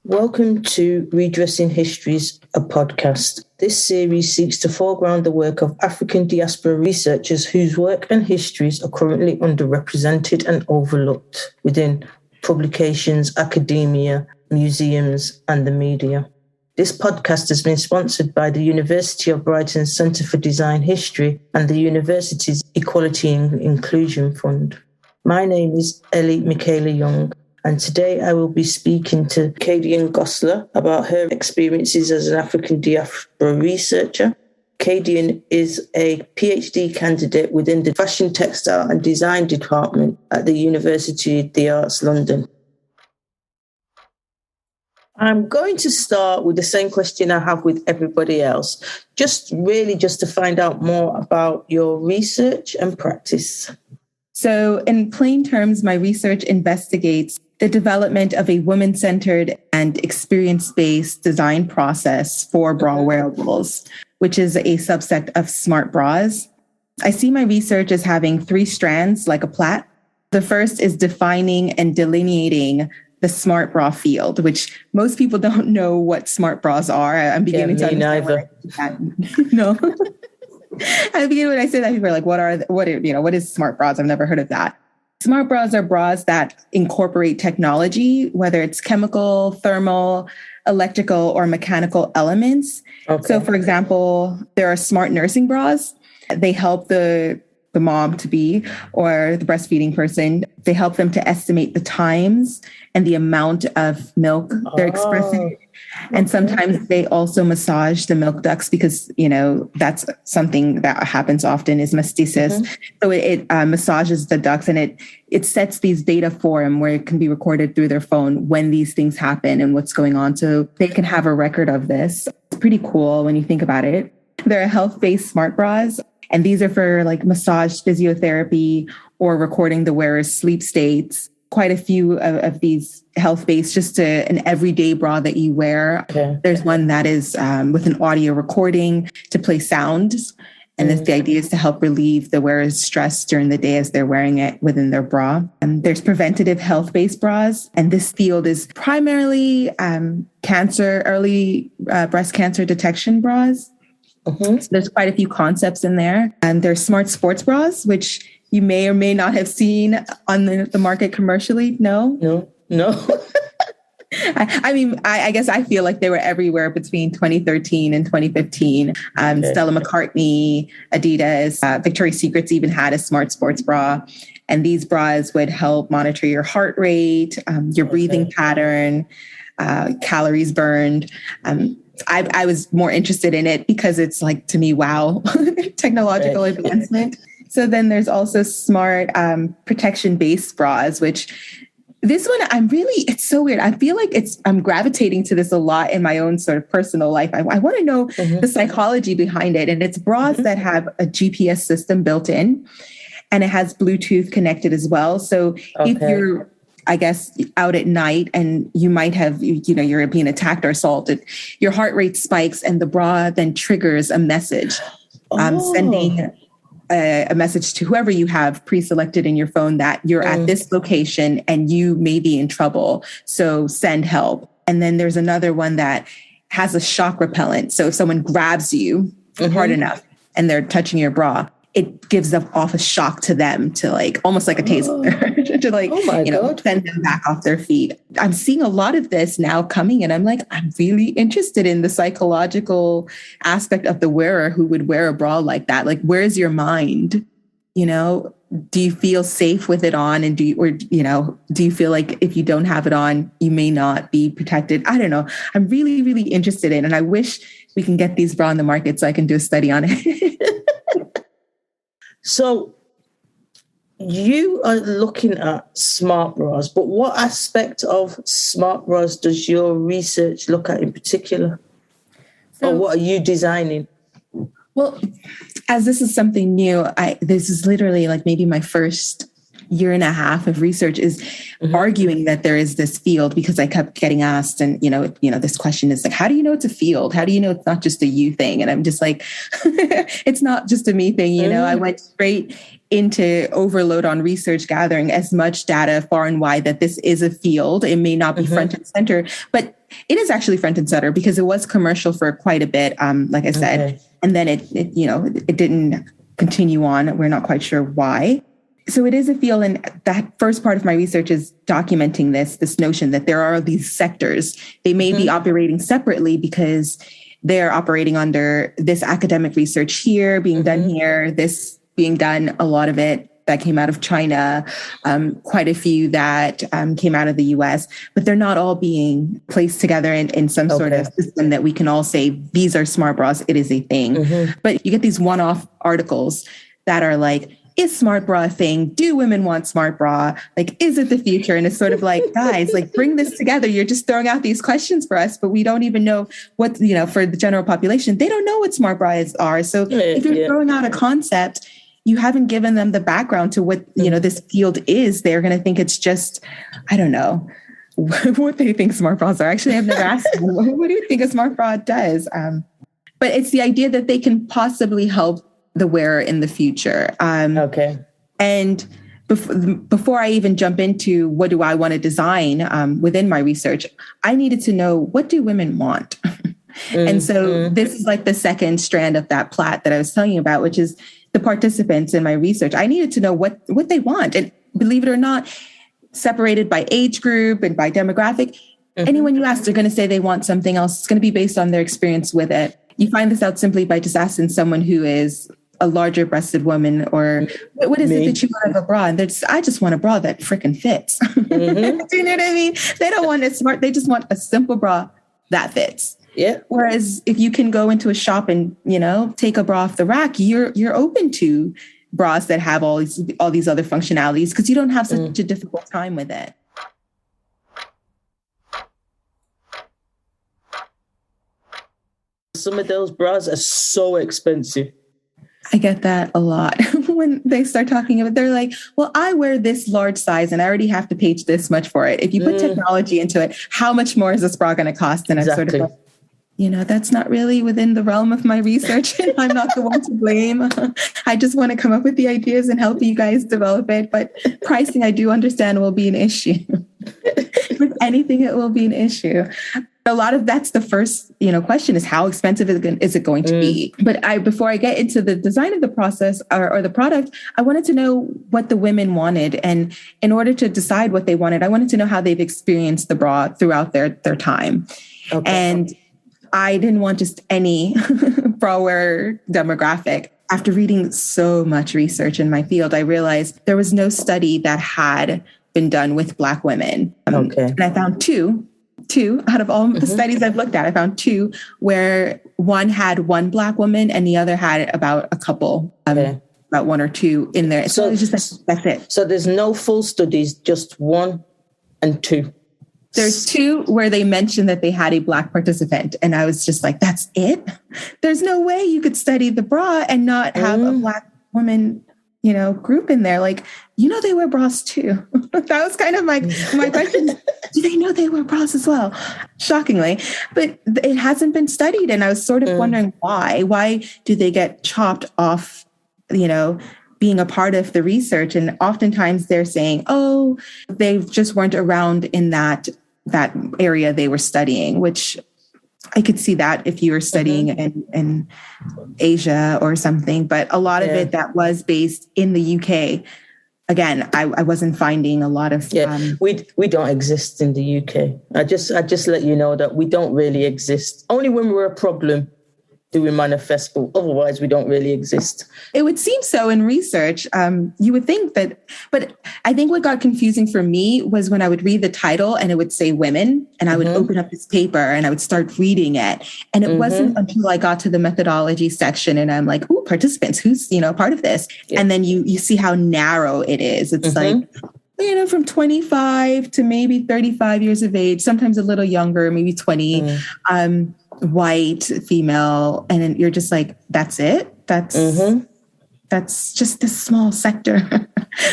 Welcome to Redressing History's a podcast. This series seeks to foreground the work of African diaspora researchers whose work and histories are currently underrepresented and overlooked within publications, academia, museums, and the media. This podcast has been sponsored by the University of Brighton's Centre for Design History and the university's Equality and Inclusion Fund. My name is Elli Michaela Young, and today I will be speaking to Kadian Gosler about her experiences as an African diaspora researcher. Kadian is a PhD candidate within the Fashion, Textile and Design Department at the University of the Arts, London. I'm going to start with the same question I have with everybody else, just to find out more about your research and practice. So in plain terms, my research investigates the development of a woman-centered and experience-based design process for bra wearables, which is a subset of smart bras. I see my research as having three strands, like a plait. The first is defining and delineating the smart bra field, which most people don't know what smart bras are. I'm beginning to understand that. No. At the beginning, when I say that, people are like, what is smart bras? I've never heard of that. Smart bras are bras that incorporate technology, whether it's chemical, thermal, electrical, or mechanical elements. Okay. So, for example, there are smart nursing bras. They help the mom-to-be or the breastfeeding person. They help them to estimate the times and the amount of milk they're expressing. And sometimes they also massage the milk ducts because, that's something that happens often is mastitis. Mm-hmm. So it massages the ducts and it sets these data for them where it can be recorded through their phone when these things happen and what's going on. So they can have a record of this. It's pretty cool when you think about it. There are health-based smart bras, and these are for like massage physiotherapy or recording the wearer's sleep states. Quite a few of these health-based, just an everyday bra that you wear. Okay. There's one that is with an audio recording to play sounds. And the idea is to help relieve the wearer's stress during the day as they're wearing it within their bra. And there's preventative health-based bras. And this field is primarily early breast cancer detection bras. Mm-hmm. So there's quite a few concepts in there. And there's smart sports bras, which you may or may not have seen on the market commercially. No. I guess I feel like they were everywhere between 2013 and 2015. Okay. Stella McCartney, Adidas, Victoria's Secrets even had a smart sports bra. And these bras would help monitor your heart rate, your breathing pattern, calories burned. I was more interested in it because it's like, to me, wow, technological advancement. So then there's also smart protection-based bras, which this one, it's so weird. I feel like I'm gravitating to this a lot in my own sort of personal life. I want to know the psychology behind it. And it's bras that have a GPS system built in, and it has Bluetooth connected as well. So if you're, I guess, out at night and you might have, you're being attacked or assaulted, your heart rate spikes and the bra then triggers a message, sending a message to whoever you have pre-selected in your phone that you're at this location and you may be in trouble. So send help. And then there's another one that has a shock repellent. So if someone grabs you hard enough and they're touching your bra, it gives off a shock to them to like, almost like a taser to send them back off their feet. I'm seeing a lot of this now coming and I'm like, I'm really interested in the psychological aspect of the wearer who would wear a bra like that. Like, where's your mind? Do you feel safe with it on? And do you feel like if you don't have it on, you may not be protected? I don't know. I'm really, really interested in, and I wish we can get these bra on the market so I can do a study on it. So you are looking at smart bras, but what aspect of smart bras does your research look at in particular? Or what are you designing? Well, as this is something new, this is literally like maybe my first year and a half of research is arguing that there is this field, because I kept getting asked, and, this question is like, how do you know it's a field? How do you know it's not just a you thing? And I'm just like, it's not just a me thing. I went straight into overload on research, gathering as much data far and wide that this is a field. It may not be front and center, but it is actually front and center because it was commercial for quite a bit, like I said, and then it didn't continue on. We're not quite sure why. So it is a field, and that first part of my research is documenting this notion that there are these sectors. They may be operating separately because they're operating under this academic research here, being done here, this being done, a lot of it that came out of China, quite a few that came out of the US, but they're not all being placed together in some sort of system that we can all say, these are smart bras, it is a thing. But you get these one-off articles that are like, is smart bra a thing? Do women want smart bra? Like, is it the future? And it's sort of like, guys, like, bring this together. You're just throwing out these questions for us, but we don't even know what, for the general population, they don't know what smart bras are. So if you're throwing out a concept, you haven't given them the background to what, this field is. They're going to think it's just, I don't know what they think smart bras are. Actually, I've never asked them, what do you think a smart bra does? But it's the idea that they can possibly help the wearer in the future. And before I even jump into what do I want to design within my research, I needed to know, what do women want? And so this is like the second strand of that plot that I was telling you about, which is the participants in my research. I needed to know what they want. And believe it or not, separated by age group and by demographic, anyone you ask, they're going to say they want something else. It's going to be based on their experience with it. You find this out simply by just asking someone who is a larger breasted woman, or what is it that you want of a bra? And they're just, I just want a bra that freaking fits. Do you know what I mean? They don't want it smart. They just want a simple bra that fits. Yeah. Whereas if you can go into a shop and, take a bra off the rack, you're open to bras that have all these other functionalities because you don't have such a difficult time with it. Some of those bras are so expensive. I get that a lot when they start talking about, they're like, well, I wear this large size and I already have to pay this much for it. If you put technology into it, how much more is this bra going to cost? And I'm sort of like, that's not really within the realm of my research, and I'm not the one to blame. I just want to come up with the ideas and help you guys develop it. But pricing, I do understand, will be an issue. With anything, it will be an issue. A lot of that's the first, question is, how expensive is it going to be? But before I get into the design of the process or the product, I wanted to know what the women wanted. And in order to decide what they wanted, I wanted to know how they've experienced the bra throughout their time. And I didn't want just any bra wearer demographic. After reading so much research in my field, I realized there was no study that had been done with Black women. And I found two out of all the studies I've looked at, I found two where one had one Black woman and the other had about a couple, about one or two in there. So it's just that's it. So there's no full studies, just one and two. There's two where they mentioned that they had a Black participant. And I was just like, that's it? There's no way you could study the bra and not have a Black woman, group in there. Like, they wear bras too. That was kind of my question. Do they know they wear bras as well? Shockingly. But it hasn't been studied. And I was sort of wondering why. Why do they get chopped off, being a part of the research? And oftentimes they're saying, they just weren't around in that area they were studying, which I could see that if you were studying in Asia or something, but a lot of it that was based in the UK. Again, I wasn't finding a lot of... we don't exist in the UK. I just let you know that we don't really exist. Only when we're a problem do we manifest, but otherwise we don't really exist. It would seem so in research. You would think that, but I think what got confusing for me was when I would read the title and it would say women, and I would open up this paper and I would start reading it. And it wasn't until I got to the methodology section and I'm like, participants, who's, part of this? Yeah. And then you see how narrow it is. It's like, from 25 to maybe 35 years of age, sometimes a little younger, maybe 20, white, female. And then you're just like, that's it? That's just this small sector.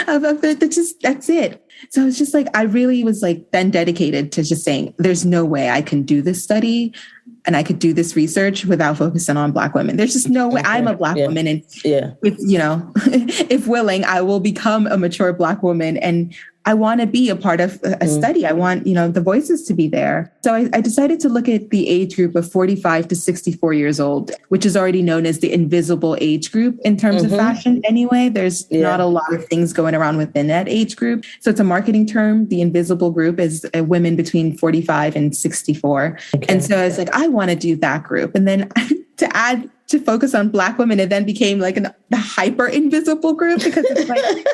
That's it. So it's just like, I really was like then dedicated to just saying, there's no way I can do this study and I could do this research without focusing on Black women. There's just no way. I'm a Black woman. And if, if willing, I will become a mature Black woman. And I want to be a part of a study. I want, the voices to be there. So I decided to look at the age group of 45 to 64 years old, which is already known as the invisible age group in terms of fashion anyway. There's not a lot of things going around within that age group. So it's a marketing term. The invisible group is women between 45 and 64. Okay. And so I was like, I want to do that group. And then to focus on Black women, it then became like the hyper invisible group, because it's like,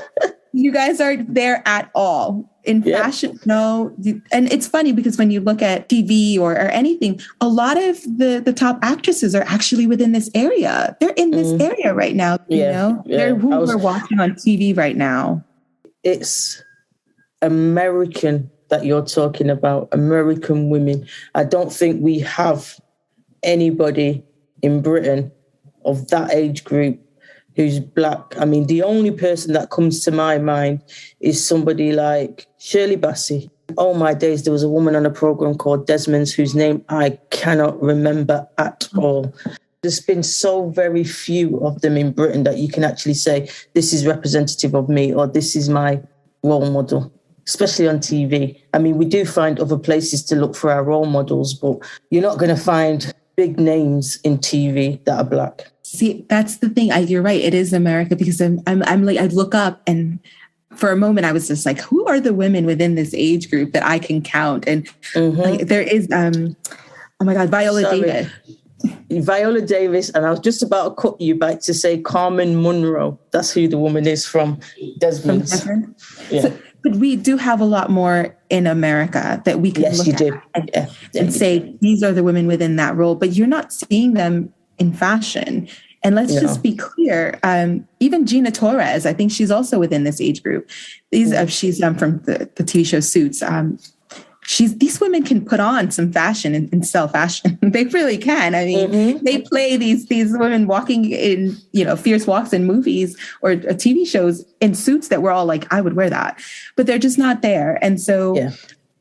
you guys aren't there at all in fashion. No. And it's funny because when you look at TV or anything, a lot of the top actresses are actually within this area. They're in this area right now. They're who we're watching on TV right now. It's American that you're talking about, American women. I don't think we have anybody in Britain of that age group who's Black. I mean, the only person that comes to my mind is somebody like Shirley Bassey. Oh my days, there was a woman on a program called Desmond's whose name I cannot remember at all. There's been so very few of them in Britain that you can actually say, this is representative of me or this is my role model, especially on TV. I mean, we do find other places to look for our role models, but you're not going to find big names in TV that are Black. See, that's the thing. You're right. It is America, because I'm like, I look up and for a moment I was just like, who are the women within this age group that I can count? And like, there is, oh my God, Viola Davis. Viola Davis. And I was just about to cut you back to say Carmen Munro. That's who the woman is from Desmond's. But we do have a lot more in America that we can look at and say, these are the women within that role, but you're not seeing them in fashion. And let's just be clear. Even Gina Torres, I think she's also within this age group. She's from the TV show Suits. These women can put on some fashion and sell fashion. They really can. I mean, they play these women walking in, fierce walks in movies or TV shows in suits that we're all like, I would wear that, but they're just not there. And so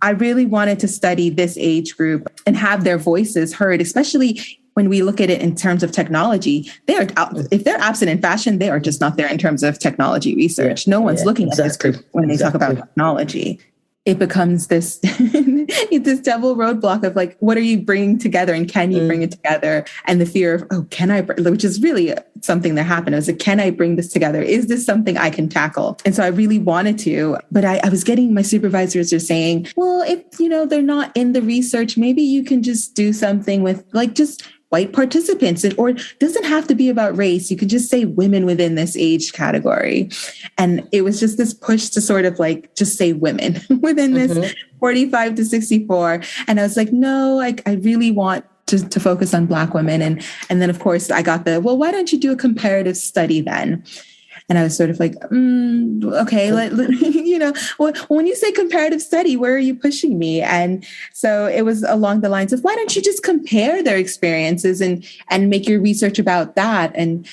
I really wanted to study this age group and have their voices heard, especially when we look at it in terms of technology. If they're absent in fashion, they are just not there in terms of technology research. No one's looking at this group when they talk about technology. It becomes this double roadblock of like, what are you bringing together and can you bring it together? And the fear of, which is really something that happened. I was like, can I bring this together? Is this something I can tackle? And so I really wanted to, but I was getting my supervisors are saying, well, if, they're not in the research, maybe you can just do something with like just white participants, or it doesn't have to be about race. You could just say women within this age category. And it was just this push to sort of like, just say women within this 45 to 64. And I was like, no, I really want to focus on Black women. And then of course I got why don't you do a comparative study then? And I was sort of like, okay, when you say comparative study, where are you pushing me? And so it was along the lines of, why don't you just compare their experiences and make your research about that? And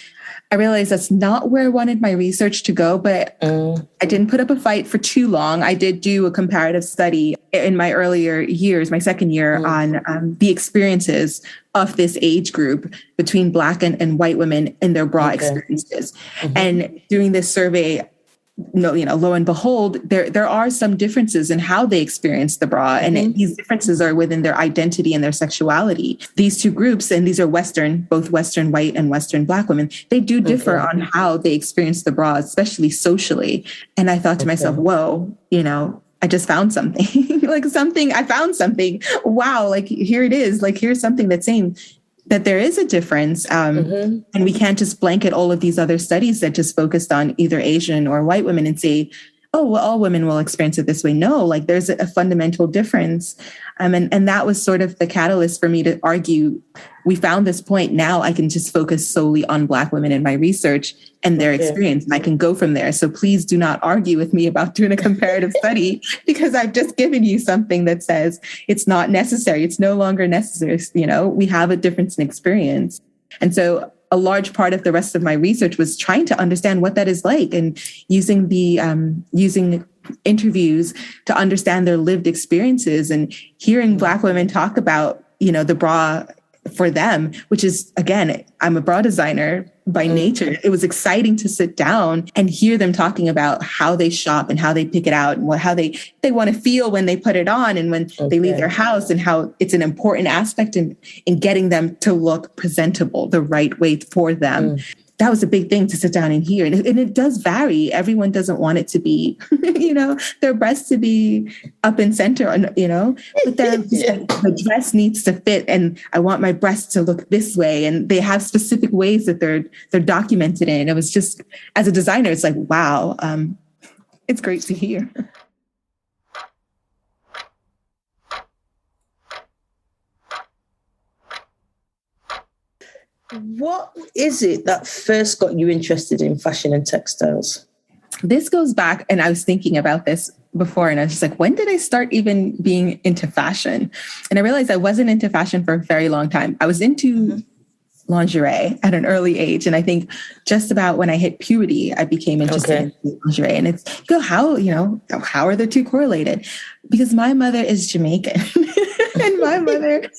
I realized that's not where I wanted my research to go, but I didn't put up a fight for too long. I did do a comparative study in my earlier years, my second year, on the experiences of this age group between Black and white women in their bra experiences. And doing this survey, lo and behold, there are some differences in how they experience the bra. And these differences are within their identity and their sexuality. These two groups, and these are both Western white and Western Black women, they do differ on how they experience the bra, especially socially. And I thought to myself, whoa, I just found something. I found something. Wow, like here it is. Like here's something that's saying that there is a difference. And we can't just blanket all of these other studies that just focused on either Asian or white women and say, oh, well, all women will experience it this way. No, like there's a fundamental difference. And that was sort of the catalyst for me to argue, we found this point. Now I can just focus solely on Black women in my research and their experience, and I can go from there. So please do not argue with me about doing a comparative study, because I've just given you something that says it's not necessary. It's no longer necessary. We have a difference in experience. And so a large part of the rest of my research was trying to understand what that is like, and using using interviews to understand their lived experiences, and hearing Black women talk about, the bra for them, which is, again, I'm a bra designer by nature. It was exciting to sit down and hear them talking about how they shop and how they pick it out, and how they want to feel when they put it on and when they leave their house, and how it's an important aspect in getting them to look presentable the right way for them. That was a big thing to sit down and hear. And it does vary. Everyone doesn't want it to be, their breasts to be up in center, but the dress needs to fit. And I want my breasts to look this way. And they have specific ways that they're documented in. It was just, as a designer, it's like, wow, it's great to hear. What is it that first got you interested in fashion and textiles? This goes back, and I was thinking about this before, and I was just like, when did I start even being into fashion? And I realized I wasn't into fashion for a very long time. I was into lingerie at an early age. And I think just about when I hit puberty, I became interested in lingerie. And it's, how are the two correlated? Because my mother is Jamaican. And my mother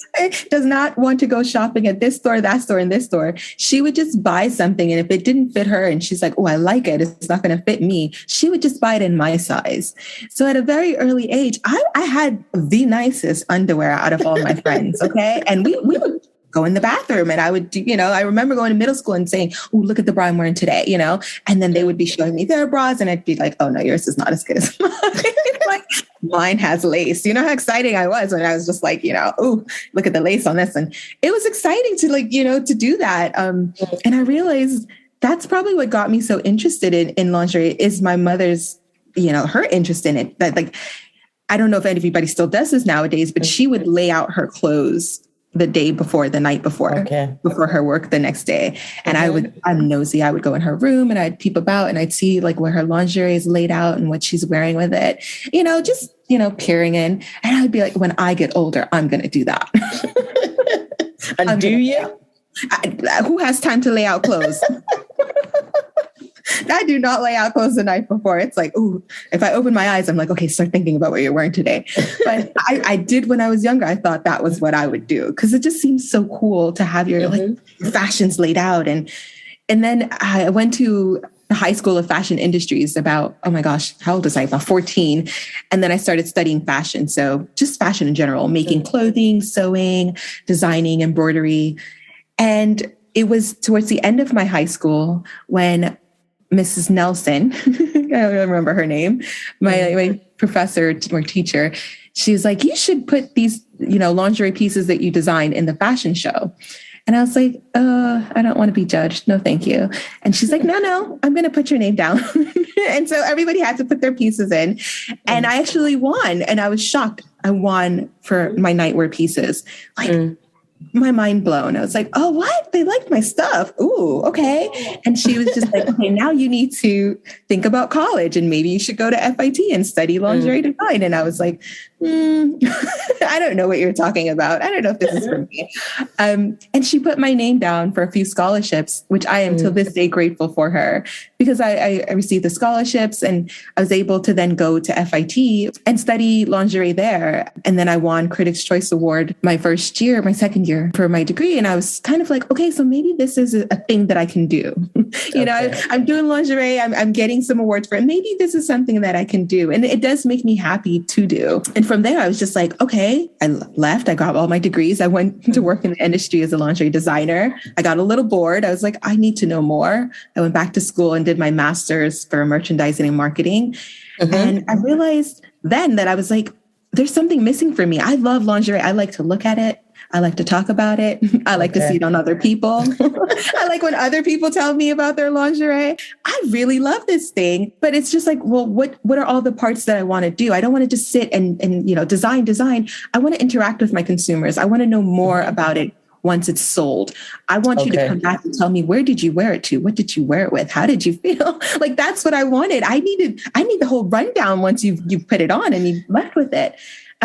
does not want to go shopping at this store, that store, and this store. She would just buy something. And if it didn't fit her and she's like, oh, I like it, it's not going to fit me, she would just buy it in my size. So at a very early age, I had the nicest underwear out of all my friends. Okay. And we would go in the bathroom, and I would do, I remember going to middle school and saying, oh, look at the bra I'm wearing today, and then they would be showing me their bras, and I'd be like, oh no, yours is not as good as mine. Like, mine has lace. You know how exciting I was when I was just like, oh, look at the lace on this. And it was exciting to to do that. And I realized that's probably what got me so interested in lingerie, is my mother's, her interest in it. That, like, I don't know if anybody still does this nowadays, but she would lay out her clothes the day before, the night before, before her work the next day. And I'm nosy. I would go in her room and I'd peep about, and I'd see like where her lingerie is laid out and what she's wearing with it, just, peering in. And I'd be like, when I get older, I'm going to do that. And do you? Who has time to lay out clothes? I do not lay out clothes the night before. It's like, ooh, if I open my eyes, I'm like, okay, start thinking about what you're wearing today. But I did when I was younger. I thought that was what I would do, because it just seems so cool to have your fashions laid out. And then I went to the High School of Fashion Industries about, oh my gosh, how old was I? About 14. And then I started studying fashion. So just fashion in general, making clothing, sewing, designing, embroidery. And it was towards the end of my high school when Mrs. Nelson, I don't remember her name, my professor or teacher, she was like, you should put these, lingerie pieces that you designed in the fashion show. And I was like, I don't want to be judged. No, thank you. And she's like, no, I'm going to put your name down. And so everybody had to put their pieces in. And I actually won. And I was shocked. I won for my nightwear pieces. Like, my mind blown. I was like, oh, what? They liked my stuff. Ooh, okay. And she was just like, okay, now you need to think about college, and maybe you should go to FIT and study lingerie design. And I was like, I don't know what you're talking about. I don't know if this is for me. And she put my name down for a few scholarships, which I am till this day grateful for her, because I received the scholarships, and I was able to then go to FIT and study lingerie there. And then I won Critics' Choice Award my second year for my degree. And I was kind of like, okay, so maybe this is a thing that I can do. I'm doing lingerie. I'm getting some awards for it. Maybe this is something that I can do. And it does make me happy to do. And from there, I was just like, okay, I left. I got all my degrees. I went to work in the industry as a lingerie designer. I got a little bored. I was like, I need to know more. I went back to school and did my master's for merchandising and marketing. And I realized then that I was like, there's something missing for me. I love lingerie. I like to look at it. I like to talk about it. I like to see it on other people. I like when other people tell me about their lingerie. I really love this thing, but it's just like, well, what are all the parts that I want to do? I don't want to just sit and design. I want to interact with my consumers. I want to know more about it once it's sold. I want you to come back and tell me, where did you wear it to? What did you wear it with? How did you feel? Like, that's what I wanted. I need the whole rundown once you've put it on and you've left with it.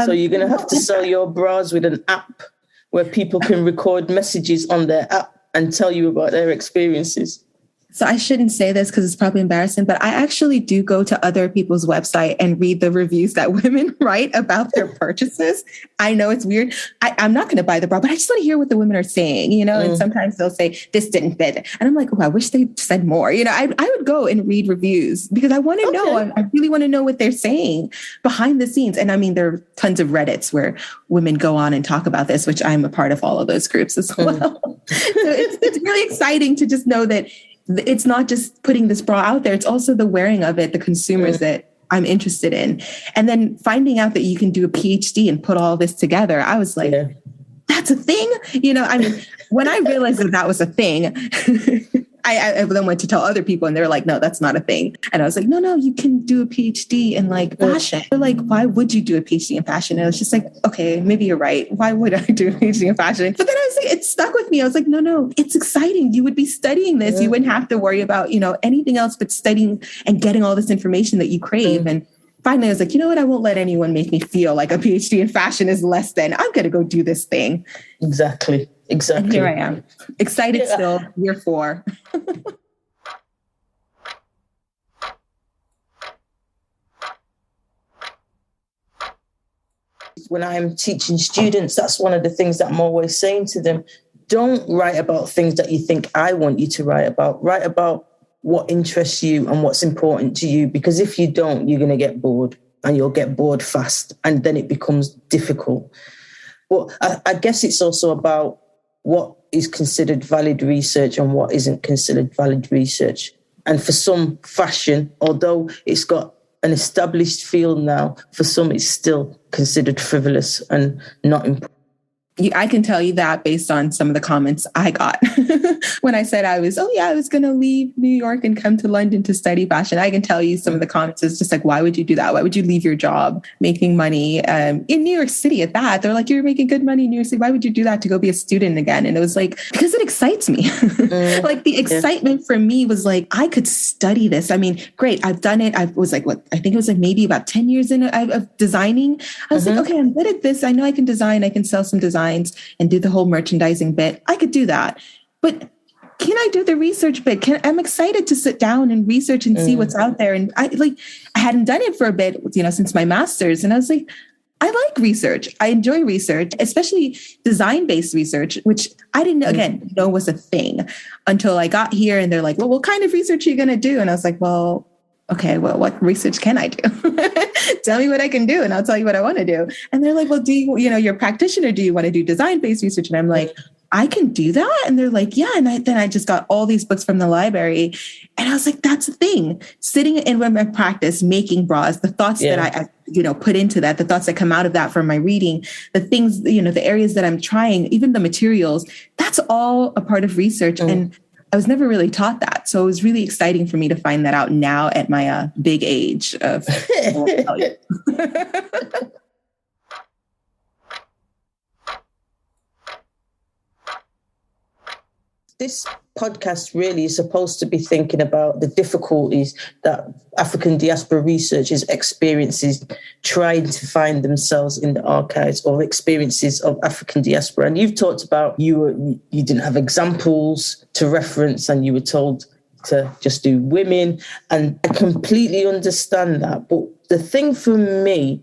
So you're going to have to sell your bras with an app where people can record messages on their app. and tell you about their experiences? So I shouldn't say this because it's probably embarrassing, but I actually do go to other people's website and read the reviews that women write about their purchases. I know it's weird. I'm not going to buy the bra, but I just want to hear what the women are saying, you know, and sometimes they'll say, this didn't fit. And I'm like, oh, I wish they said more. You know, I would go and read reviews because I want to know. I really want to know what they're saying behind the scenes. And I mean, there are tons of Reddits where women go on and talk about this, which I'm a part of all of those groups as well. So it's really exciting to just know that it's not just putting this bra out there. It's also the wearing of it, the consumers that I'm interested in. And then finding out that you can do a PhD and put all this together. I was like, that's a thing. You know, I mean, when I realized that that was a thing, I then went to tell other people and they're like, no, that's not a thing. And I was like, no, you can do a PhD in like fashion. They're like, why would you do a PhD in fashion? And I was just like, okay, maybe you're right. Why would I do a PhD in fashion? But then I was like, it stuck with me. I was like, no, it's exciting. You would be studying this. You wouldn't have to worry about, you know, anything else but studying and getting all this information that you crave. And finally, I was like, you know what? I won't let anyone make me feel like a PhD in fashion is less than. I'm going to go do this thing. Exactly. And here I am. Excited still, year 4. When I'm teaching students, that's one of the things that I'm always saying to them. Don't write about things that you think I want you to write about. Write about what interests you and what's important to you, because if you don't, you're going to get bored, and you'll get bored fast, and then it becomes difficult. But I guess it's also about what is considered valid research and what isn't considered valid research. And for some, fashion, although it's got an established field now, for some it's still considered frivolous and not important. I can tell you that based on some of the comments I got when I said I was going to leave New York and come to London to study fashion. I can tell you some of the comments is just like, why would you do that? Why would you leave your job making money in New York City at that? They're like, you're making good money in New York City. Why would you do that to go be a student again? And it was like, because it excites me. Like the excitement for me was like, I could study this. I mean, great. I've done it. I was like, I think it was like maybe about 10 years of designing. I was like, okay, I'm good at this. I know I can design. I can sell some designs and do the whole merchandising bit. I could do that. But can I do the research bit? I'm excited to sit down and research and see what's out there. And I hadn't done it for a bit, you know, since my master's. And I was like, I like research. I enjoy research, especially design-based research, which I didn't, again, know was a thing until I got here. And they're like, well, what kind of research are you going to do? And I was like, well, okay, well, what research can I do? Tell me what I can do and I'll tell you what I want to do. And they're like, well, you're a practitioner. Do you want to do design-based research? And I'm like, I can do that. And they're like, yeah. And then I just got all these books from the library. And I was like, that's the thing. Sitting in my practice, making bras, the thoughts that I put into that, the thoughts that come out of that from my reading, the things, the areas that I'm trying, even the materials, that's all a part of research. And I was never really taught that. So it was really exciting for me to find that out now at my big age of. This podcast really is supposed to be thinking about the difficulties that African diaspora researchers experiences trying to find themselves in the archives, or experiences of African diaspora. And you've talked about you didn't have examples to reference and you were told to just do women. And I completely understand that. But the thing for me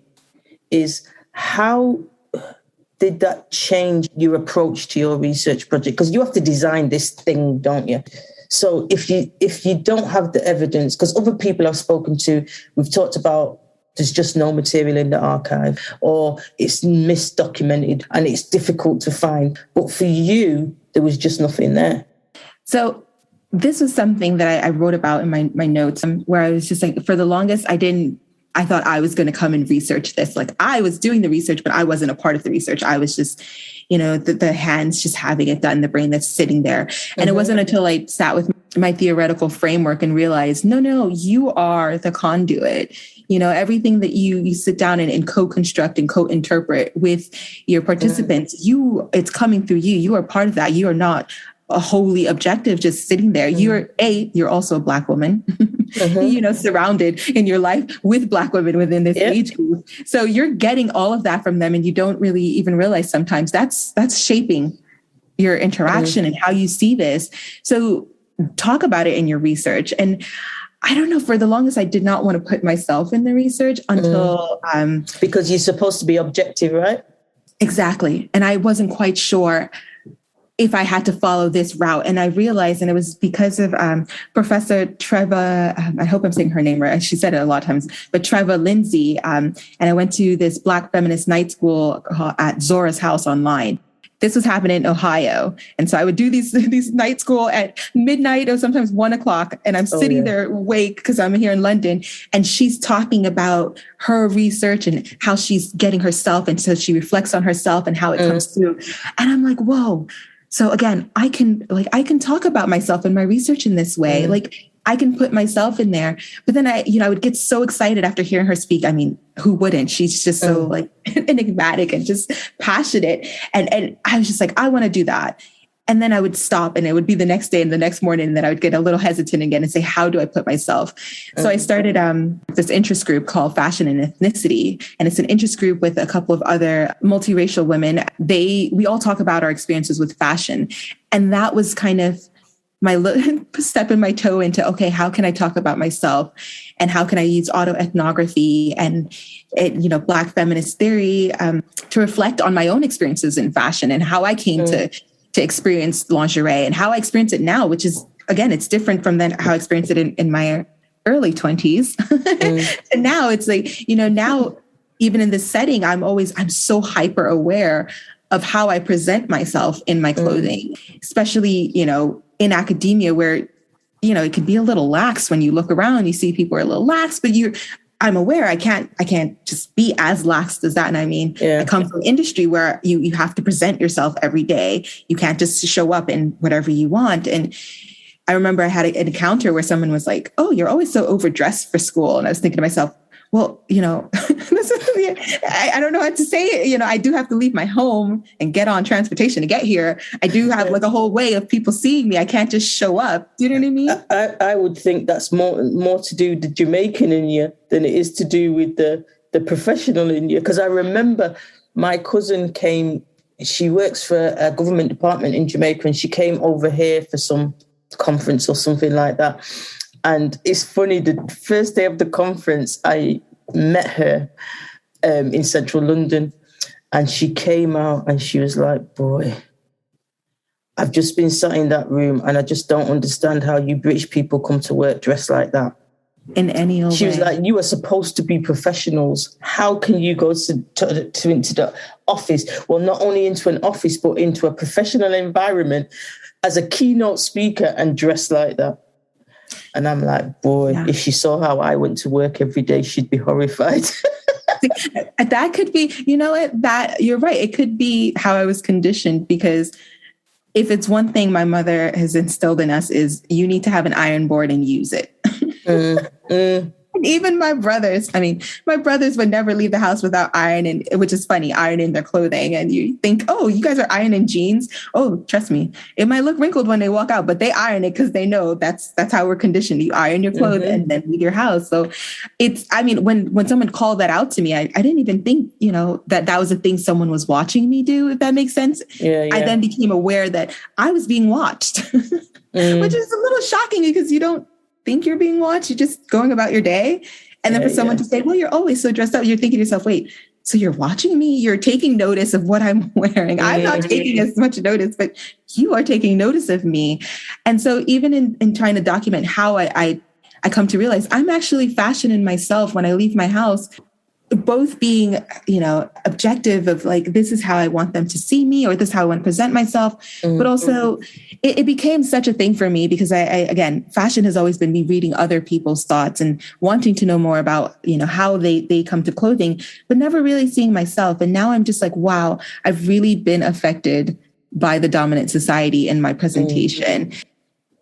is, how did that change your approach to your research project? Because you have to design this thing, don't you? So if you don't have the evidence, because other people I've spoken to, we've talked about there's just no material in the archive, or it's misdocumented and it's difficult to find. But for you, there was just nothing there. So this was something that I wrote about in my notes, where I was just like, for the longest, I thought I was going to come and research this. Like I was doing the research, but I wasn't a part of the research. I was just, the hands just having it done, the brain that's sitting there. And it wasn't until I sat with my theoretical framework and realized, no, you are the conduit. Everything that you sit down and co-construct and co-interpret with your participants, it's coming through you. You are part of that. You are not a wholly objective, just sitting there. You're also a Black woman, surrounded in your life with Black women within this age group. So you're getting all of that from them, and you don't really even realize sometimes that's shaping your interaction and how you see this. So talk about it in your research. And I don't know, for the longest, I did not want to put myself in the research until... because you're supposed to be objective, right? Exactly. And I wasn't quite sure if I had to follow this route. And I realized, and it was because of Professor Trevor, I hope I'm saying her name right. She said it a lot of times, but Trevor Lindsay. And I went to this Black feminist night school at Zora's House online. This was happening in Ohio. And so I would do these night school at midnight or sometimes 1:00. And I'm sitting there awake because I'm here in London. And she's talking about her research and how she's getting herself. And so she reflects on herself and how it comes through. And I'm like, whoa. So again, I can talk about myself and my research in this way. Like I can put myself in there, but then I would get so excited after hearing her speak. I mean, who wouldn't? She's just so like enigmatic and just passionate. And I was just like, I want to do that. And then I would stop and it would be the next day and the next morning. And then I would get a little hesitant again and say, how do I put myself? So I started this interest group called Fashion and Ethnicity. And it's an interest group with a couple of other multiracial women. We all talk about our experiences with fashion. And that was kind of my step in my toe into, okay, how can I talk about myself? And how can I use autoethnography and Black feminist theory to reflect on my own experiences in fashion and how I came to experience lingerie and how I experience it now, which is, again, it's different from then how I experienced it in my early 20s. And now it's like, now even in this setting, I'm so hyper aware of how I present myself in my clothing, especially, in academia where, it can be a little lax when you look around, you see people are a little lax, but I'm aware I can't just be as lax as that. And I mean, I come from industry where you have to present yourself every day. You can't just show up in whatever you want. And I remember I had an encounter where someone was like, oh, you're always so overdressed for school. And I was thinking to myself, well, I don't know what to say. I do have to leave my home and get on transportation to get here. I do have like a whole way of people seeing me. I can't just show up. Do you know what I mean? I would think that's more to do with the Jamaican in you than it is to do with the professional in you. Because I remember my cousin came, she works for a government department in Jamaica, and she came over here for some conference or something like that. And it's funny, the first day of the conference, I met her in central London, and she came out and she was like, boy, I've just been sat in that room and I just don't understand how you British people come to work dressed like that. In any old way. She was like, you are supposed to be professionals. How can you go into the office? Well, not only into an office, but into a professional environment as a keynote speaker and dressed like that. And I'm like, boy, if she saw how I went to work every day, she'd be horrified. That could be, that you're right. It could be how I was conditioned, because if it's one thing my mother has instilled in us is you need to have an iron board and use it. And even my brothers would never leave the house without ironing, which is funny, ironing their clothing. And you think, oh, you guys are ironing jeans. Oh, trust me, it might look wrinkled when they walk out, but they iron it because they know that's how we're conditioned. You iron your clothes and then leave your house. So when someone called that out to me, I didn't even think, that was a thing someone was watching me do, if that makes sense. I then became aware that I was being watched, which is a little shocking because you don't think you're being watched. You're just going about your day. And then for someone to say, well, you're always so dressed up, you're thinking to yourself, wait, so you're watching me? You're taking notice of what I'm wearing. I'm not taking as much notice, but you are taking notice of me. And so even in trying to document how I come to realize I'm actually fashioning myself when I leave my house, both being, objective of like, this is how I want them to see me, or this is how I want to present myself. But also it became such a thing for me because again, fashion has always been me reading other people's thoughts and wanting to know more about, how they come to clothing, but never really seeing myself. And now I'm just like, wow, I've really been affected by the dominant society in my presentation.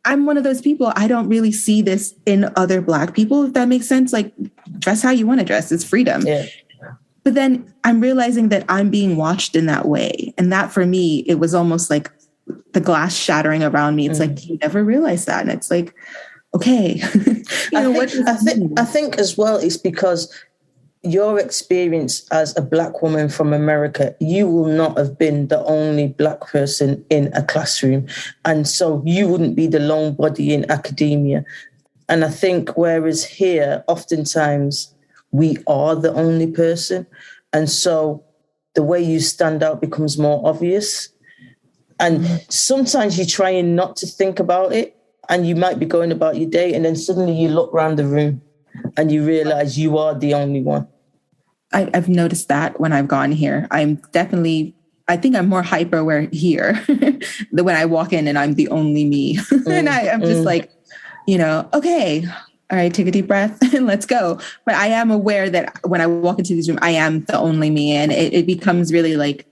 I'm one of those people, I don't really see this in other Black people, if that makes sense. Like, dress how you want to dress. It's freedom. Yeah. But then I'm realizing that I'm being watched in that way. And that for me, it was almost like the glass shattering around me. It's like, you never realize that. And it's like, okay. I think as well, it's because your experience as a Black woman from America, you will not have been the only Black person in a classroom. And so you wouldn't be the lone body in academia. And I think whereas here, oftentimes we are the only person. And so the way you stand out becomes more obvious. And sometimes you're trying not to think about it and you might be going about your day and then suddenly you look around the room and you realize you are the only one. I've noticed that when I've gone here. I think I'm more hyper aware here than when I walk in and I'm the only me. And I'm just like, okay, all right, take a deep breath and let's go. But I am aware that when I walk into this room, I am the only me. And it becomes really like,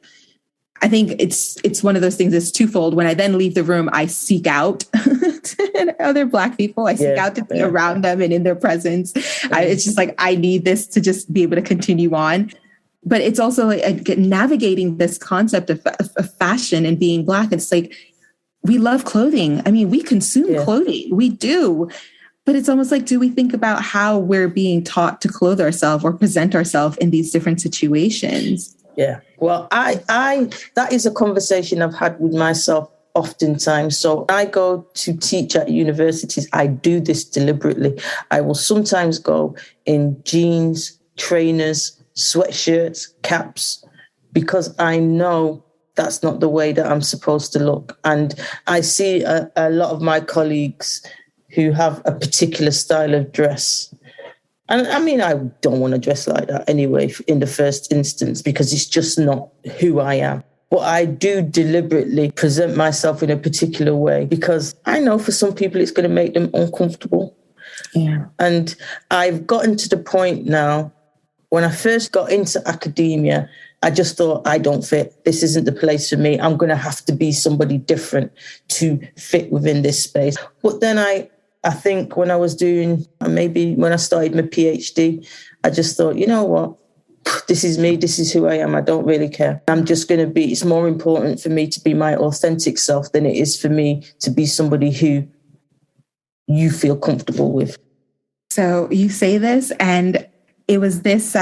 I think it's one of those things that's twofold. When I then leave the room, I seek out other Black people. I seek out to be around them and in their presence. It's just like, I need this to just be able to continue on. But it's also like navigating this concept of fashion and being Black. It's like, we love clothing. I mean, we consume clothing. We do. But it's almost like, do we think about how we're being taught to clothe ourselves or present ourselves in these different situations? Yeah. Well, that is a conversation I've had with myself oftentimes. So I go to teach at universities. I do this deliberately. I will sometimes go in jeans, trainers, sweatshirts, caps, because I know that's not the way that I'm supposed to look. And I see a lot of my colleagues who have a particular style of dress. And I mean, I don't want to dress like that anyway in the first instance, because it's just not who I am. But I do deliberately present myself in a particular way because I know for some people it's going to make them uncomfortable. Yeah. And I've gotten to the point now, when I first got into academia, I just thought, I don't fit. This isn't the place for me. I'm going to have to be somebody different to fit within this space. But then I think when I was maybe when I started my PhD, I just thought, you know what? This is me. This is who I am. I don't really care. I'm just going to be, it's more important for me to be my authentic self than it is for me to be somebody who you feel comfortable with. So you say this, and it was this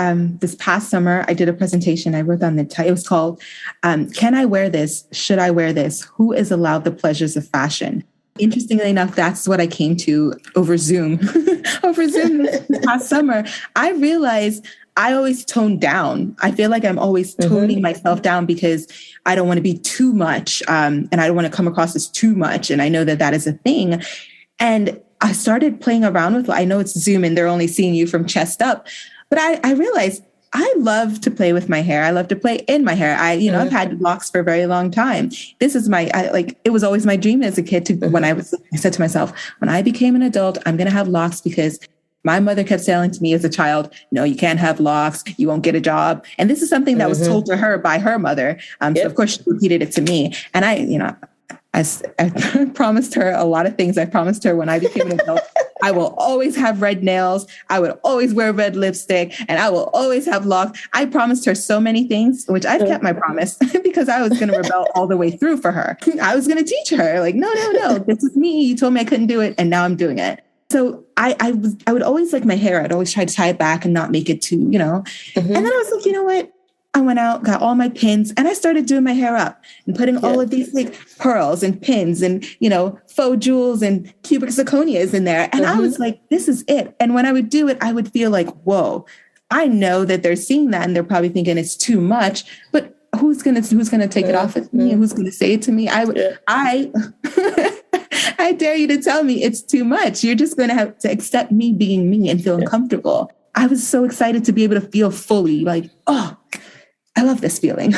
past summer, I did a presentation. I wrote down the title. It was called, Can I Wear This? Should I Wear This? Who is allowed the pleasures of fashion? Interestingly enough, that's what I came to over Zoom. This past summer. I realized I always tone down. I feel like I'm always toning myself down because I don't want to be too much, and I don't want to come across as too much. And I know that is a thing. And I started playing around with, I know it's Zoom and they're only seeing you from chest up, but I realized I love to play with my hair. I love to play in my hair. I've had locks for a very long time. This is it was always my dream as a kid I said to myself, when I became an adult, I'm going to have locks because my mother kept saying to me as a child, no, you can't have locks. You won't get a job. And this is something that was told to her by her mother. So of course she repeated it to me. And I promised her a lot of things. I promised her when I became an adult, I will always have red nails. I would always wear red lipstick and I will always have locks. I promised her so many things, which I've kept my promise because I was going to rebel all the way through for her. I was going to teach her like, no, this is me. You told me I couldn't do it. And now I'm doing it. So I would always like my hair. I'd always try to tie it back and not make it too, And then I was like, you know what? I went out, got all my pins, and I started doing my hair up and putting all of these like pearls and pins and, faux jewels and cubic zirconias in there. And I was like, this is it. And when I would do it, I would feel like, whoa, I know that they're seeing that and they're probably thinking it's too much, but who's going to take it off of me? Who's going to say it to me? I dare you to tell me it's too much. You're just going to have to accept me being me and feel uncomfortable. I was so excited to be able to feel fully like, oh, I love this feeling.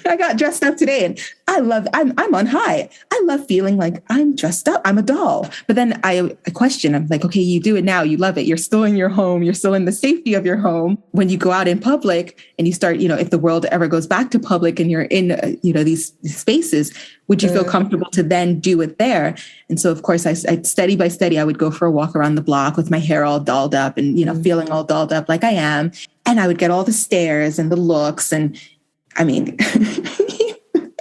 I got dressed up today and I'm on high. I love feeling like I'm dressed up. I'm a doll. But then I question, I'm like, okay, you do it now. You love it. You're still in your home. You're still in the safety of your home. When you go out in public and you start, if the world ever goes back to public and you're in, these spaces, would you feel comfortable to then do it there? And so, of course, I steady by steady, I would go for a walk around the block with my hair all dolled up and, feeling all dolled up like I am. And I would get all the stares and the looks. And I mean,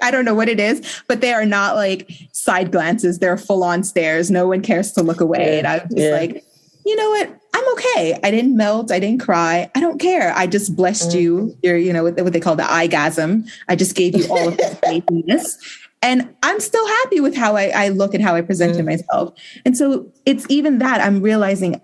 I don't know what it is, but they are not like side glances. They're full on stares. No one cares to look away. And I was just like, you know what? I'm okay. I didn't melt. I didn't cry. I don't care. I just blessed you. You're, what they call the eye-gasm. I just gave you all of this faithfulness. And I'm still happy with how I look and how I presented myself. And so it's even that I'm realizing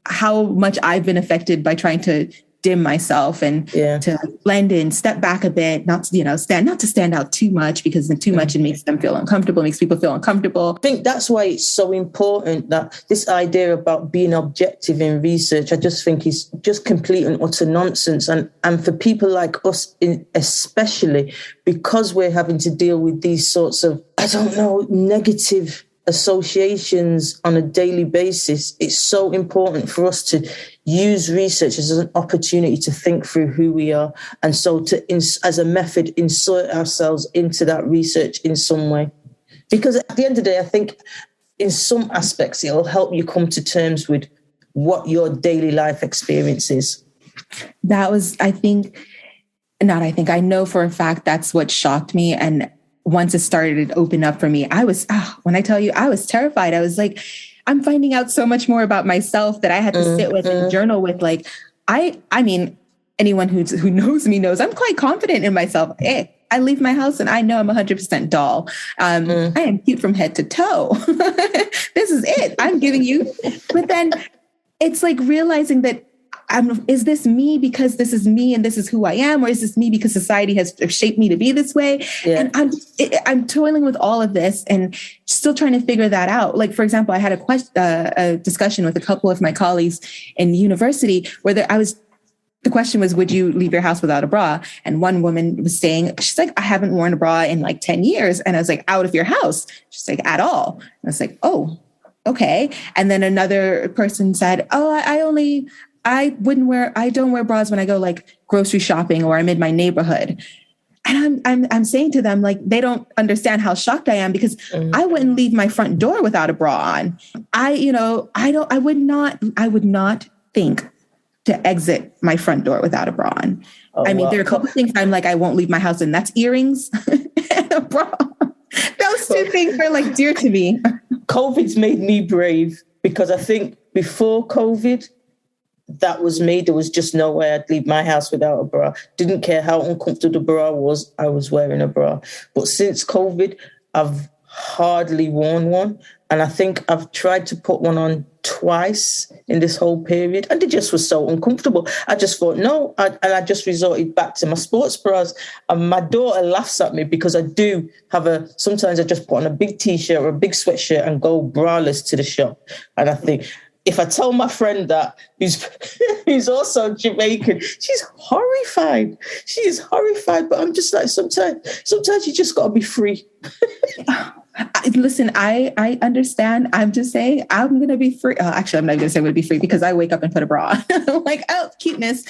how much I've been affected by trying to dim myself and to blend in, step back a bit, not to stand out too much, because then too much it makes them feel uncomfortable, makes people feel uncomfortable. I think that's why it's so important that this idea about being objective in research, I just think is just complete and utter nonsense. And for people like us, especially because we're having to deal with these sorts of, negative associations on a daily basis, it's so important for us to use research as an opportunity to think through who we are, and so to, as a method, insert ourselves into that research in some way. Because at the end of the day, I think in some aspects it'll help you come to terms with what your daily life experience is. I know for a fact that's what shocked me. And once it started to open up for me, when I tell you, I was terrified. I was like, I'm finding out so much more about myself that I had to sit with and journal with. Like, I mean, anyone who knows me knows I'm quite confident in myself. Hey, I leave my house and I know I'm 100% doll. I am cute from head to toe. This is it. I'm giving you. But then it's like realizing that is this me because this is me and this is who I am? Or is this me because society has shaped me to be this way? Yeah. And I'm toiling with all of this and still trying to figure that out. Like, for example, I had a discussion with a couple of my colleagues in university where the question was, would you leave your house without a bra? And one woman was saying, she's like, I haven't worn a bra in like 10 years. And I was like, out of your house? She's like, at all. And I was like, oh, okay. And then another person said, I don't wear bras when I go like grocery shopping or I'm in my neighborhood. And I'm saying to them, like, they don't understand how shocked I am, because I wouldn't leave my front door without a bra on. I would not think to exit my front door without a bra on. There are a couple of things I'm like, I won't leave my house, and that's earrings and a bra. Those two things are like dear to me. COVID's made me brave, because I think before COVID, that was me. There was just no way I'd leave my house without a bra. Didn't care how uncomfortable the bra was, I was wearing a bra. But since COVID, I've hardly worn one. And I think I've tried to put one on twice in this whole period. And it just was so uncomfortable. I just thought, no. And I just resorted back to my sports bras. And my daughter laughs at me because I do have sometimes I just put on a big T-shirt or a big sweatshirt and go braless to the shop. And I think, if I tell my friend that, who's also Jamaican, she's horrified. She is horrified, but I'm just like, sometimes you just got to be free. Listen, I understand. I'm just saying I'm going to be free. Actually, I'm not going to say I'm going to be free, because I wake up and put a bra on. I'm like, oh, cuteness.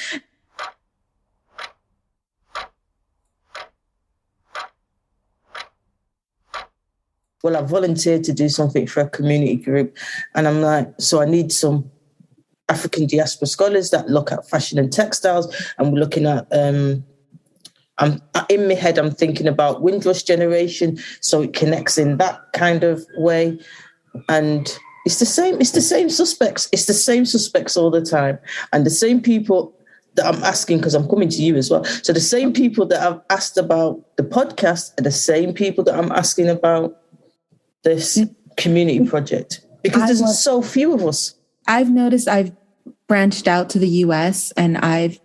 Well, I volunteered to do something for a community group. And I'm like, so I need some African diaspora scholars that look at fashion and textiles. And we're looking at, in my head, I'm thinking about Windrush generation. So it connects in that kind of way. And it's the same suspects. It's the same suspects all the time. And the same people that I'm asking, because I'm coming to you as well. So the same people that I've asked about the podcast are the same people that I'm asking about this community project, because there's so few of us. I've noticed I've branched out to the US, and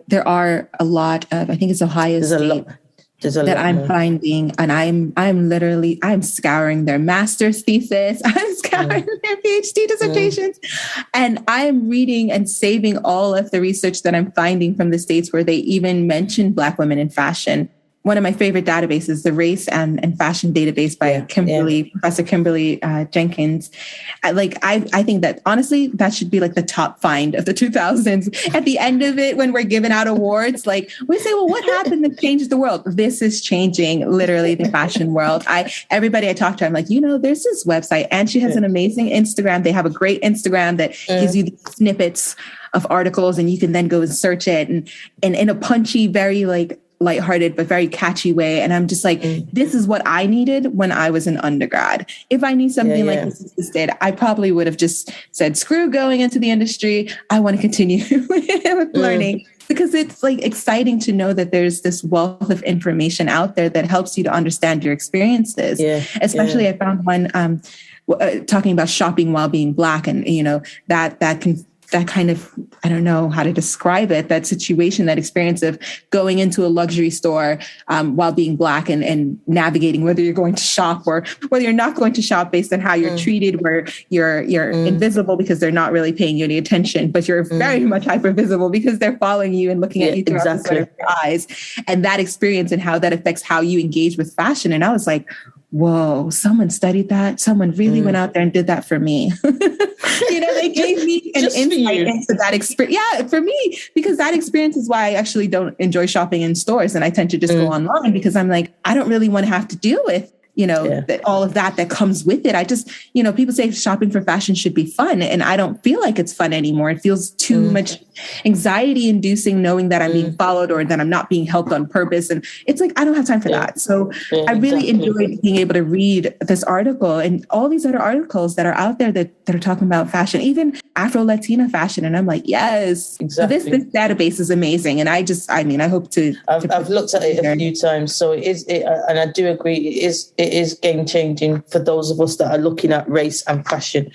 there are a lot of, I think it's Ohio State, that I'm finding, and I'm scouring their master's thesis, I'm scouring their PhD dissertations, and I'm reading and saving all of the research that I'm finding from the States where they even mention Black women in fashion. One of my favorite databases, the Race and Fashion Database by Professor Kimberly Jenkins. I think that honestly, that should be like the top find of the 2000s. At the end of it, when we're giving out awards, like we say, well, what happened that changed the world? This is changing literally the fashion world. Everybody I talk to, I'm like, there's this website, and she has an amazing Instagram. They have a great Instagram that gives you the snippets of articles, and you can then go and search it, and in a punchy, very like lighthearted, but very catchy way. And I'm just like, this is what I needed when I was an undergrad. If I knew something like this existed, I probably would have just said, screw going into the industry. I want to continue with learning. Because it's like exciting to know that there's this wealth of information out there that helps you to understand your experiences. Especially I found one talking about shopping while being Black, and that kind of, I don't know how to describe it, that situation, that experience of going into a luxury store while being Black and navigating whether you're going to shop or whether you're not going to shop based on how you're treated, where you're invisible because they're not really paying you any attention, but you're very much hyper visible because they're following you and looking at you through the side of your eyes. And that experience and how that affects how you engage with fashion. And I was like, whoa, someone studied that. Someone really went out there and did that for me. They gave me an insight into that experience. Yeah, for me, because that experience is why I actually don't enjoy shopping in stores. And I tend to just go online because I'm like, I don't really want to have to deal with all of that comes with it. I just, people say shopping for fashion should be fun. And I don't feel like it's fun anymore. It feels too much anxiety inducing, knowing that I'm being followed or that I'm not being helped on purpose. And it's like, I don't have time for that. So I really enjoyed being able to read this article and all these other articles that are out there that are talking about fashion, even Afro-Latina fashion. And I'm like, yes, exactly. So this database is amazing. And I hope to. I've looked at it a few times. So and I do agree, it is game changing for those of us that are looking at race and fashion.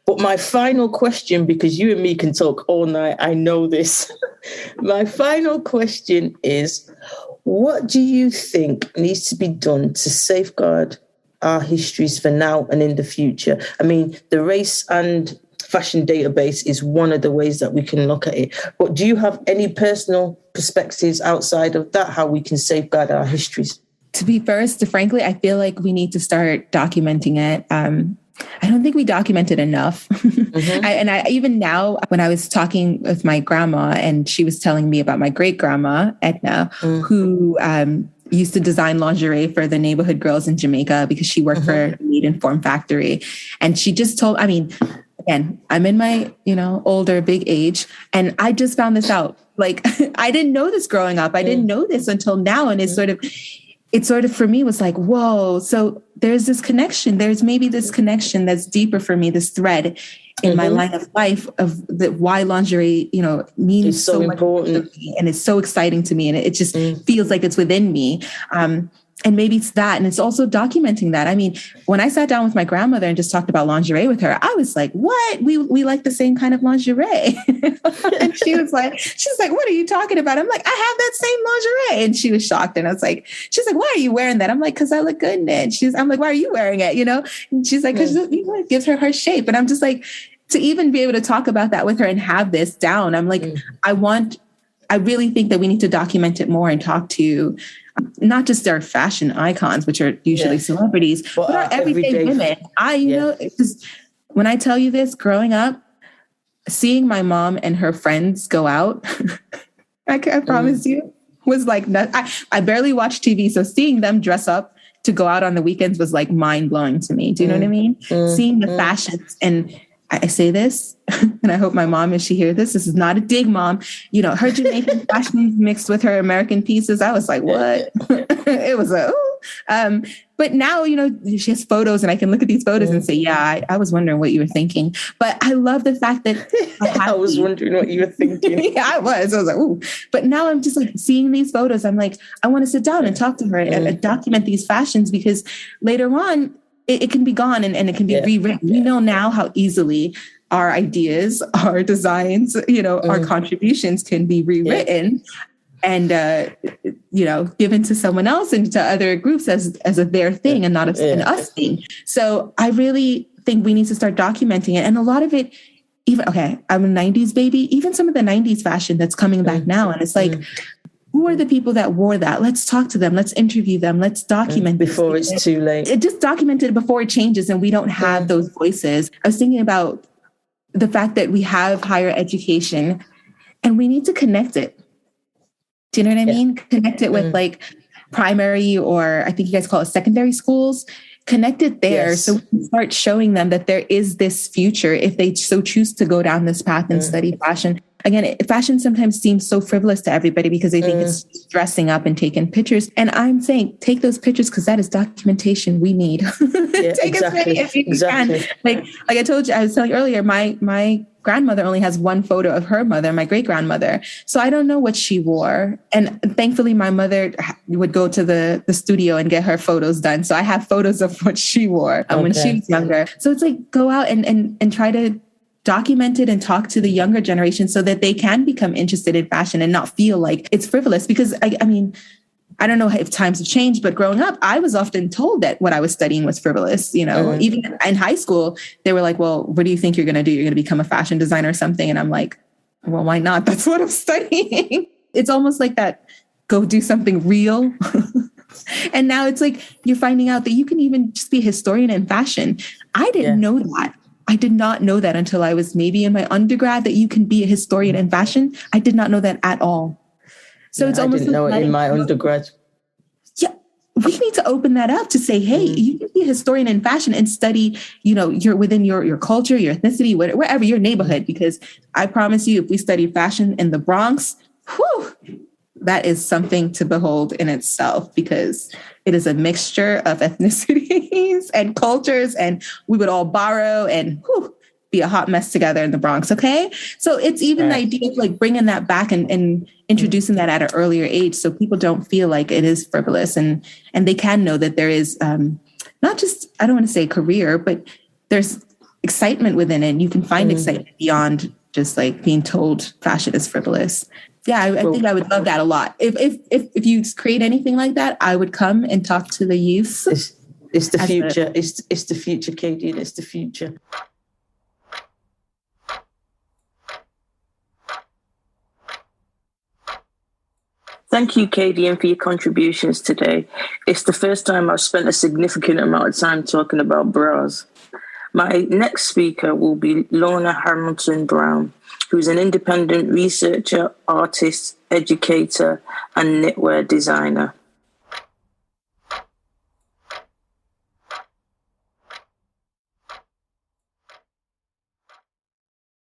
But my final question, because you and me can talk all night, I know this. My final question is, what do you think needs to be done to safeguard our histories for now and in the future? I mean, the race and fashion database is one of the ways that we can look at it. But do you have any personal perspectives outside of that, how we can safeguard our histories? To be first, frankly, I feel like we need to start documenting it. I don't think we document it enough. Even now, when I was talking with my grandma and she was telling me about my great grandma, Edna, who used to design lingerie for the neighborhood girls in Jamaica because she worked for a meat and form factory. And she just told, again, I'm in my, older, big age, and I just found this out. Like, I didn't know this growing up. I didn't know this until now. And it sort of for me was like, whoa, so there's this connection. There's maybe this connection that's deeper for me, this thread in my line of life of why lingerie, means it's so much important to me, and it's so exciting to me. And it just feels like it's within me. And maybe it's that. And it's also documenting that. I mean, when I sat down with my grandmother and just talked about lingerie with her, I was like, what? We like the same kind of lingerie. And she was like, what are you talking about? I'm like, I have that same lingerie. And she was shocked. And I was like, she's like, why are you wearing that? I'm like, because I look good in it. I'm like, why are you wearing it? And she's like, because it gives her shape. And I'm just like, to even be able to talk about that with her and have this down, I'm like, I really think that we need to document it more and talk to not just our fashion icons, which are usually celebrities, but our everyday women. Because when I tell you this, growing up, seeing my mom and her friends go out, I promise you, was like, I barely watch TV. So seeing them dress up to go out on the weekends was like mind blowing to me. Do you know what I mean? Seeing the fashions, and I say this, and I hope my mom, if she hears this is not a dig, Mom. Her Jamaican fashion mixed with her American pieces. I was like, what? It was but now, she has photos and I can look at these photos and say, yeah, I was wondering what you were thinking. But I love the fact that I was wondering what you were thinking. Yeah, I was like, ooh. But now I'm just like seeing these photos. I'm like, I want to sit down and talk to her and document these fashions, because later on, it can be gone and it can be rewritten. We know now how easily our ideas, our designs, our contributions can be rewritten and, given to someone else and to other groups as a their thing and not an us thing. So I really think we need to start documenting it. And a lot of it, I'm a 90s baby, even some of the 90s fashion that's coming back now. And it's like, who are the people that wore that? Let's talk to them. Let's interview them. Let's document before it's too late. It just documented before it changes and we don't have those voices. I was thinking about the fact that we have higher education and we need to connect it. Do you know what I mean? Connect it with like primary, or I think you guys call it secondary schools. Connect it there so we can start showing them that there is this future if they so choose to go down this path and study fashion. again, fashion sometimes seems so frivolous to everybody because they think it's dressing up and taking pictures. And I'm saying, take those pictures because that is documentation we need. Take as many as you can. Like I told you, I was telling you earlier, my grandmother only has one photo of her mother, my great grandmother. So I don't know what she wore. And thankfully, my mother would go to the studio and get her photos done. So I have photos of what she wore when she was younger. So it's like, go out and try to document it and talk to the younger generation so that they can become interested in fashion and not feel like it's frivolous. Because I mean, I don't know if times have changed, but growing up, I was often told that what I was studying was frivolous. You know, even in high school, they were like, well, what do you think you're going to do? You're going to become a fashion designer or something. And I'm like, well, why not? That's what I'm studying. It's almost like that, go do something real. And now it's like, you're finding out that you can even just be a historian in fashion. I didn't know that. I did not know that until I was maybe in my undergrad, that you can be a historian in fashion. I did not know that at all. So it's almost, I didn't know it in my undergrad. Yeah, we need to open that up to say, hey, you can be a historian in fashion and study, you know, you're within your culture, your ethnicity, wherever, your neighborhood. Because I promise you, if we study fashion in the Bronx, that is something to behold in itself, because it is a mixture of ethnicities and cultures, and we would all borrow and be a hot mess together in the Bronx. Okay. So it's even the idea of like bringing that back and introducing that at an earlier age, so people don't feel like it is frivolous, and they can know that there is not just, I don't want to say career, but there's excitement within it. You can find excitement beyond just like being told fashion is frivolous. Yeah, I think I would love that a lot. If you create anything like that, I would come and talk to the youth. It's the future. It's the future, Kadian. It's the future. Thank you, Kadian, for your contributions today. It's the first time I've spent a significant amount of time talking about bras. My next speaker will be Lorna Hamilton Brown, who's an independent researcher, artist, educator, and knitwear designer.